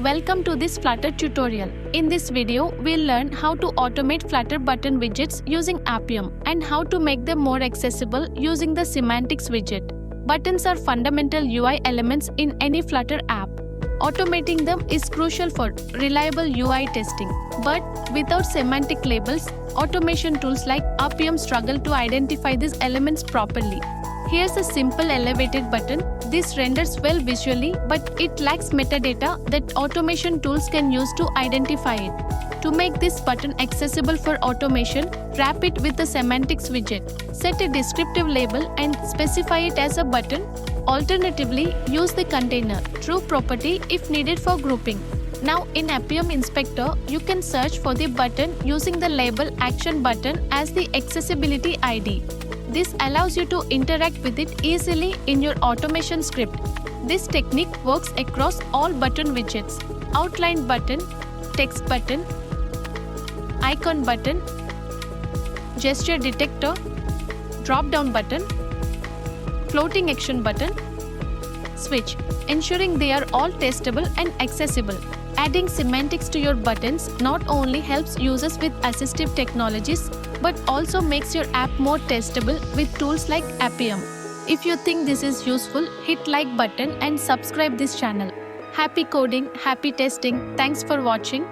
welcome to this Flutter tutorial. In this video, we'll learn how to automate Flutter button widgets using Appium and how to make them more accessible using the semantics widget. Buttons are fundamental UI elements in any Flutter app. Automating them is crucial for reliable UI testing. But without semantic labels, automation tools like Appium struggle to identify these elements properly. Here's a simple elevated button. This renders well visually, but it lacks metadata that automation tools can use to identify it. To make this button accessible for automation, wrap it with the semantics widget. Set a descriptive label and specify it as a button. Alternatively, use the container true property if needed for grouping. Now in Appium Inspector, you can search for the button using the label ActionButton as the accessibility ID. This allows you to interact with it easily in your automation script. This technique works across all button widgets: OutlinedButton, TextButton, IconButton, GestureDetector, DropdownButton, FloatingActionButton, Switch, ensuring they are all testable and accessible. Adding semantics to your buttons not only helps users with assistive technologies, but also makes your app more testable with tools like Appium. If you think this is useful, hit like button and subscribe this channel. Happy coding, happy testing. Thanks for watching.